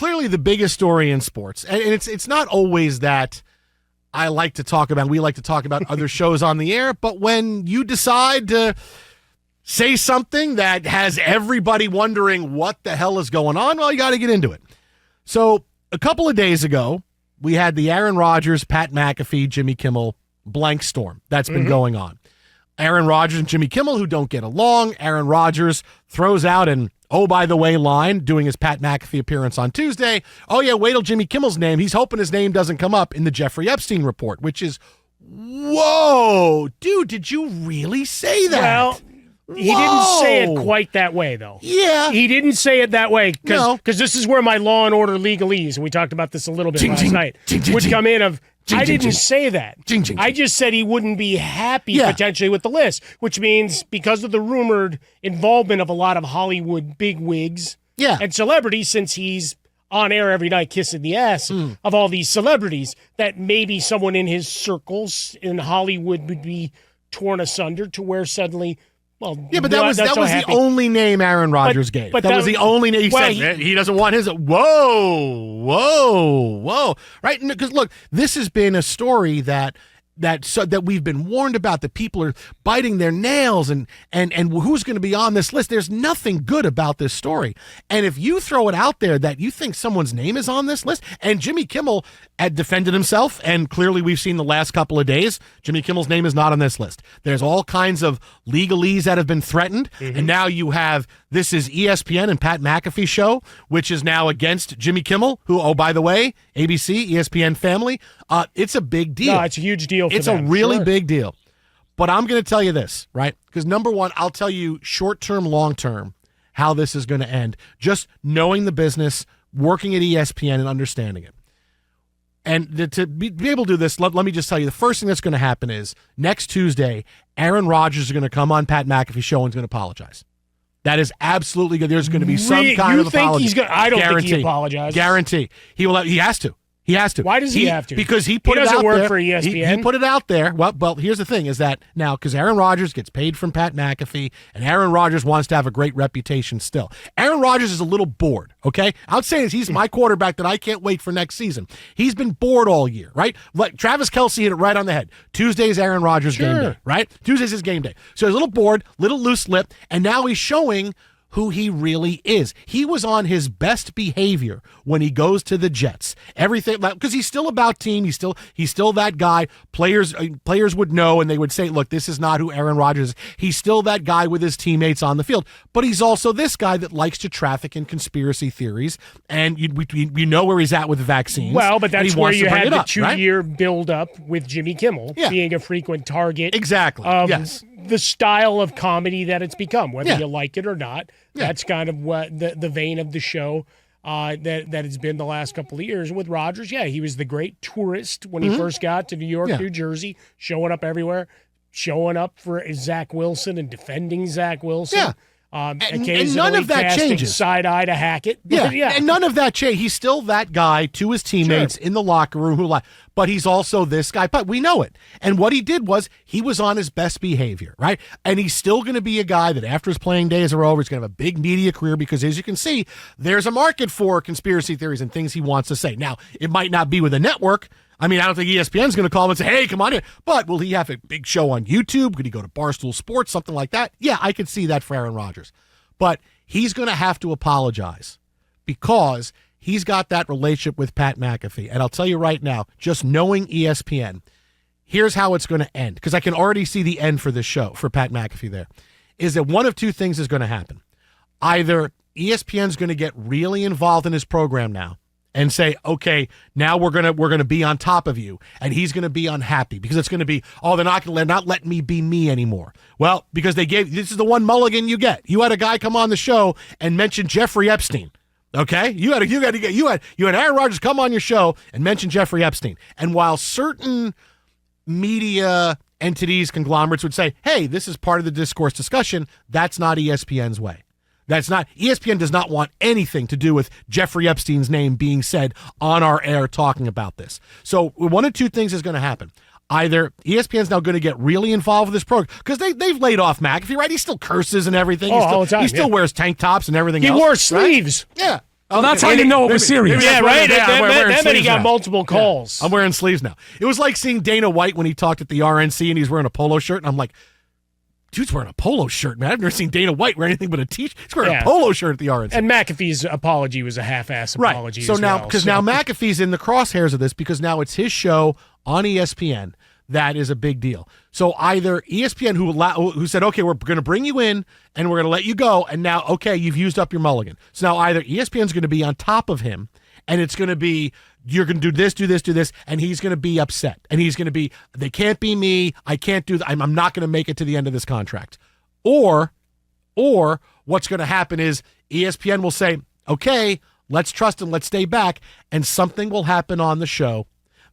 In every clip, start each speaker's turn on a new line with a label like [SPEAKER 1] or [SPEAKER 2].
[SPEAKER 1] clearly the biggest story in sports, and it's not always that we like to talk about other shows on the air, but when you decide to say something that has everybody wondering what the hell is going on, well, you got to get into it. So a couple of days ago, we had the Aaron Rodgers, Pat McAfee, Jimmy Kimmel blank storm that's been going on. Aaron Rodgers and Jimmy Kimmel, who don't get along. Aaron Rodgers throws out an oh, by the way line doing his Pat McAfee appearance on Tuesday. Oh, yeah, wait till Jimmy Kimmel's name. He's hoping his name doesn't come up in the Jeffrey Epstein report, which is, whoa, dude, did you really say that?
[SPEAKER 2] Well, he didn't say it quite that way, though.
[SPEAKER 1] Yeah.
[SPEAKER 2] He didn't say it that way because this is where my Law and Order legalese, and we talked about this a little bit last night, would come in of, I didn't say that. I just said he wouldn't be happy potentially with the list, which means because of the rumored involvement of a lot of Hollywood bigwigs and celebrities, since he's on air every night kissing the ass of all these celebrities, that maybe someone in his circles in Hollywood would be torn asunder to where suddenly... Well,
[SPEAKER 1] yeah, but that was the only name Aaron Rodgers gave. But that was the only name. He said he doesn't want his. Whoa. Right? Because look, this has been a story that we've been warned about. That people are biting their nails and who's going to be on this list. There's nothing good about this story. And if you throw it out there that you think someone's name is on this list, and Jimmy Kimmel had defended himself, and clearly we've seen the last couple of days, Jimmy Kimmel's name is not on this list. There's all kinds of legalese that have been threatened, and now you have, this is ESPN and Pat McAfee show, which is now against Jimmy Kimmel, who, oh, by the way, ABC, ESPN family, it's a big deal.
[SPEAKER 2] No, it's a huge deal for
[SPEAKER 1] It's
[SPEAKER 2] them.
[SPEAKER 1] A really big deal. But I'm going to tell you this, right? Because number one, I'll tell you short-term, long-term, how this is going to end. Just knowing the business, working at ESPN and understanding it. And to be able to do this, let me just tell you, the first thing that's going to happen is next Tuesday, Aaron Rodgers is going to come on Pat McAfee's show and is going to apologize. That is absolutely good. There's going to be some kind of apology.
[SPEAKER 2] I don't think he apologizes.
[SPEAKER 1] Guarantee. He has to. He has to.
[SPEAKER 2] Why does he have to?
[SPEAKER 1] Because he put it out there.
[SPEAKER 2] He doesn't work for ESPN.
[SPEAKER 1] He put it out there. Well, here's the thing is that now, because Aaron Rodgers gets paid from Pat McAfee, and Aaron Rodgers wants to have a great reputation still. Aaron Rodgers is a little bored, okay? I would say he's my quarterback that I can't wait for next season. He's been bored all year, right? Like Travis Kelce hit it right on the head. Tuesday's Aaron Rodgers game day, right? Tuesday's his game day. So he's a little bored, little loose-lipped, and now he's showing who he really is. He was on his best behavior when he goes to the Jets. Everything, because he's still about team. He's still that guy. Players would know, and they would say, look, this is not who Aaron Rodgers is. He's still that guy with his teammates on the field. But he's also this guy that likes to traffic in conspiracy theories, and we know where he's at with the vaccines.
[SPEAKER 2] Well, but that's where you had the 2-year
[SPEAKER 1] right?
[SPEAKER 2] build-up with Jimmy Kimmel being a frequent target.
[SPEAKER 1] Exactly, yes.
[SPEAKER 2] The style of comedy that it's become, whether you like it or not. That's kind of what the vein of the show that it's been the last couple of years. With Rodgers, he was the great tourist when he first got to New York, New Jersey, showing up everywhere, showing up for Zach Wilson and defending Zach Wilson.
[SPEAKER 1] Yeah.
[SPEAKER 2] And
[SPEAKER 1] none of that changes.
[SPEAKER 2] Side eye to Hackett.
[SPEAKER 1] And none of that changes. He's still that guy to his teammates in the locker room but he's also this guy. But we know it. And what he did was he was on his best behavior, right? And he's still going to be a guy that after his playing days are over, he's going to have a big media career because, as you can see, there's a market for conspiracy theories and things he wants to say. Now, it might not be with a network. I mean, I don't think ESPN's going to call him and say, hey, come on in. But will he have a big show on YouTube? Could he go to Barstool Sports, something like that? Yeah, I could see that for Aaron Rodgers. But he's going to have to apologize because he's got that relationship with Pat McAfee. And I'll tell you right now, just knowing ESPN, here's how it's going to end, because I can already see the end for this show, for Pat McAfee there, is that one of two things is going to happen. Either ESPN's going to get really involved in his program now and say, okay, now we're gonna be on top of you, and he's gonna be unhappy because it's gonna be, oh, they're not letting me be me anymore. Well, because this is the one mulligan you get. You had a guy come on the show and mention Jeffrey Epstein. Okay, you had Aaron Rodgers come on your show and mention Jeffrey Epstein. And while certain media entities, conglomerates would say, hey, this is part of the discourse discussion, that's not ESPN's way. ESPN does not want anything to do with Jeffrey Epstein's name being said on our air talking about this. So one of two things is going to happen. Either ESPN's now going to get really involved with this program, because they've laid off McAfee, right? He still curses and everything.
[SPEAKER 2] All the time,
[SPEAKER 1] he still wears tank tops and everything else.
[SPEAKER 2] He wore sleeves.
[SPEAKER 1] Right? Yeah.
[SPEAKER 3] Well, that's how you know it was serious.
[SPEAKER 2] Yeah, right.
[SPEAKER 1] Then
[SPEAKER 2] he got multiple calls.
[SPEAKER 1] Yeah, I'm wearing sleeves now. It was like seeing Dana White when he talked at the RNC and he's wearing a polo shirt, and I'm like, dude's wearing a polo shirt, man. I've never seen Dana White wear anything but a t-shirt. He's wearing a polo shirt at the RNC.
[SPEAKER 2] And McAfee's apology was a half-ass apology.
[SPEAKER 1] Right. So now, because now McAfee's in the crosshairs of this because now it's his show on ESPN. That is a big deal. So either ESPN, who said, okay, we're going to bring you in and we're going to let you go, and now, okay, you've used up your mulligan. So now either ESPN's going to be on top of him, and it's going to be, you're going to do this, and he's going to be upset. And he's going to be, they can't be me, I can't do that, I'm not going to make it to the end of this contract. Or what's going to happen is ESPN will say, okay, let's trust him, let's stay back, and something will happen on the show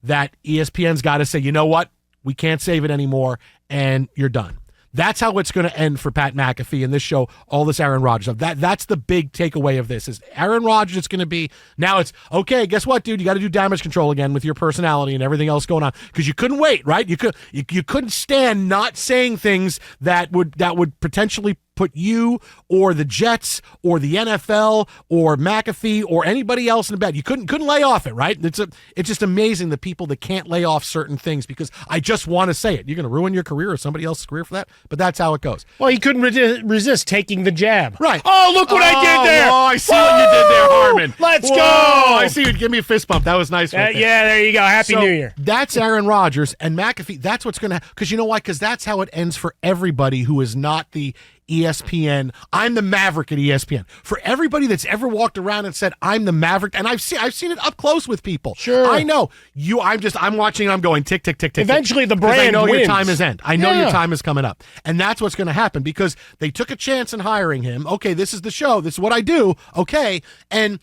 [SPEAKER 1] that ESPN's got to say, you know what? We can't save it anymore, and you're done. That's how it's going to end for Pat McAfee in this show, all this Aaron Rodgers stuff. That's the big takeaway of this is Aaron Rodgers is going to be, now it's, okay, guess what, dude? You got to do damage control again with your personality and everything else going on because you couldn't wait, right? You couldn't stand not saying things that would potentially put you or the Jets or the NFL or McAfee or anybody else in the bed. You couldn't lay off it, right? It's just amazing the people that can't lay off certain things because I just want to say it. You're going to ruin your career or somebody else's career for that, but that's how it goes.
[SPEAKER 2] Well, he couldn't resist taking the jab.
[SPEAKER 1] Right.
[SPEAKER 2] Oh, look what I did there.
[SPEAKER 1] Oh, I see what you did there, Harmon.
[SPEAKER 2] Let's go.
[SPEAKER 1] I see you. Give me a fist bump. That was nice. Right there.
[SPEAKER 2] Yeah, there you go. Happy New Year.
[SPEAKER 1] That's Aaron Rodgers and McAfee. That's what's going to happen. Because you know why? Because that's how it ends for everybody who is not the ESPN. I'm the Maverick at ESPN. For everybody that's ever walked around and said I'm the Maverick, and I've seen it up close with people.
[SPEAKER 2] Sure,
[SPEAKER 1] I know you. I'm watching. I'm going tick tick tick tick.
[SPEAKER 2] Eventually,
[SPEAKER 1] tick,
[SPEAKER 2] the brand
[SPEAKER 1] I know
[SPEAKER 2] wins.
[SPEAKER 1] your time is end. I know your time is coming up, and that's what's going to happen because they took a chance in hiring him. Okay, this is the show. This is what I do. Okay, and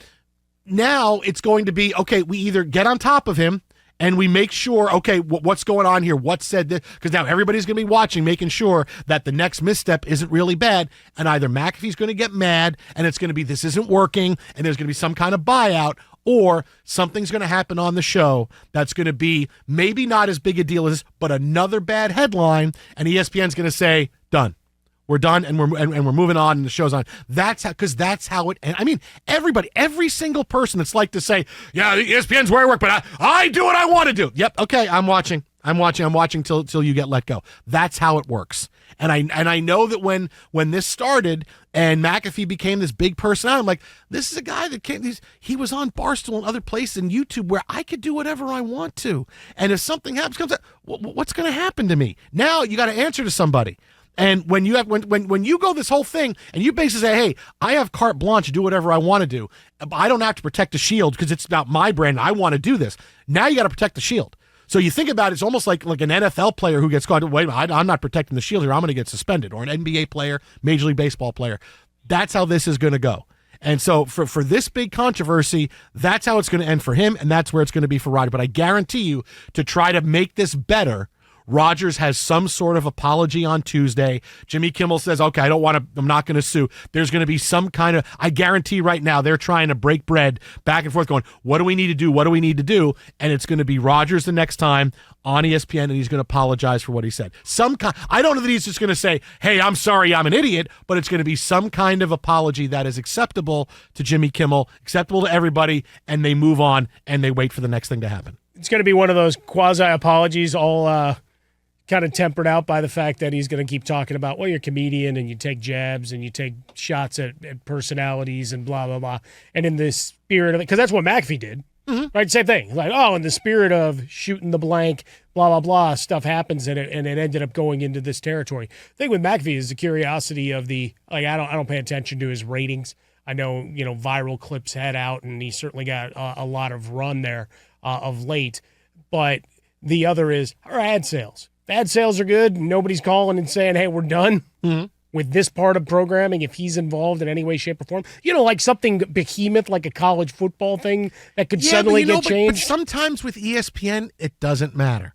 [SPEAKER 1] now it's going to be okay. We either get on top of him. And we make sure, okay, what's going on here? What said this? Because now everybody's going to be watching, making sure that the next misstep isn't really bad. And either McAfee's going to get mad, and it's going to be this isn't working, and there's going to be some kind of buyout, or something's going to happen on the show that's going to be maybe not as big a deal as this, but another bad headline, and ESPN's going to say, done. We're done, and we're moving on, and the show's on. That's how it. And I mean, every single person that's like to say, yeah, ESPN's where I work, but I do what I want to do. Yep, okay, I'm watching till you get let go. That's how it works. And I know that when this started and McAfee became this big personality, I'm like, this is a guy that he was on Barstool and other places and YouTube where I could do whatever I want to. And if something happens, what's going to happen to me? Now you got to answer to somebody. And when you go this whole thing and you basically say, hey, I have carte blanche to do whatever I want to do. I don't have to protect the shield because it's about my brand. I want to do this. Now you got to protect the shield. So you think about it, it's almost like an NFL player who gets caught. Wait, I'm not protecting the shield here. I'm going to get suspended. Or an NBA player, Major League Baseball player. That's how this is going to go. And so for this big controversy, that's how it's going to end for him, and that's where it's going to be for Rodgers. But I guarantee you, to try to make this better, Rodgers has some sort of apology on Tuesday. Jimmy Kimmel says, okay, I'm not going to sue. There's going to be some kind of, I guarantee right now they're trying to break bread back and forth going, what do we need to do? What do we need to do? And it's going to be Rodgers the next time on ESPN, and he's going to apologize for what he said. I don't know that he's just going to say, hey, I'm sorry, I'm an idiot, but it's going to be some kind of apology that is acceptable to Jimmy Kimmel, acceptable to everybody, and they move on and they wait for the next thing to happen.
[SPEAKER 2] It's going to be one of those quasi-apologies, all kind of tempered out by the fact that he's going to keep talking about, well, you're a comedian and you take jabs and you take shots at personalities and blah, blah, blah. And in the spirit of it, because that's what McAfee did, right? Same thing. Like, oh, in the spirit of shooting the blank, blah, blah, blah, stuff happens and it ended up going into this territory. The thing with McAfee is the curiosity of I don't pay attention to his ratings. I know, viral clips head out and he certainly got a lot of run there of late. But the other is our ad sales. Ad sales are good. Nobody's calling and saying, hey, we're done with this part of programming if he's involved in any way, shape, or form. Like something behemoth like a college football thing that could suddenly get changed.
[SPEAKER 1] But sometimes with ESPN, it doesn't matter.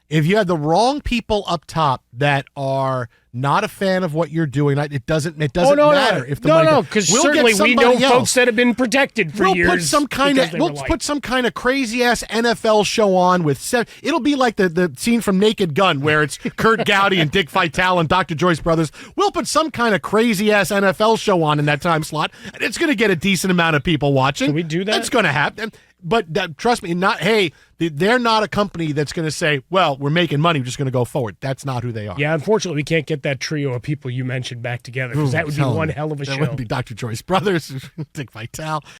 [SPEAKER 1] If you have the wrong people up top that are not a fan of what you're doing, it doesn't matter if the money.
[SPEAKER 2] Because certainly we know folks that have been protected for years.
[SPEAKER 1] Put some kind of crazy ass NFL show on with. It'll be like the scene from Naked Gun where it's Kurt Gowdy and Dick Vitale and Dr. Joyce Brothers. We'll put some kind of crazy ass NFL show on in that time slot, and it's going to get a decent amount of people watching.
[SPEAKER 2] Can we do that?
[SPEAKER 1] That's going to happen. But trust me, they're not a company that's going to say, well, we're making money, we're just going to go forward. That's not who they are.
[SPEAKER 2] Yeah, unfortunately, we can't get that trio of people you mentioned back together because that would be one hell of a show.
[SPEAKER 1] That would be Dr. Joyce Brothers, Dick Vitale.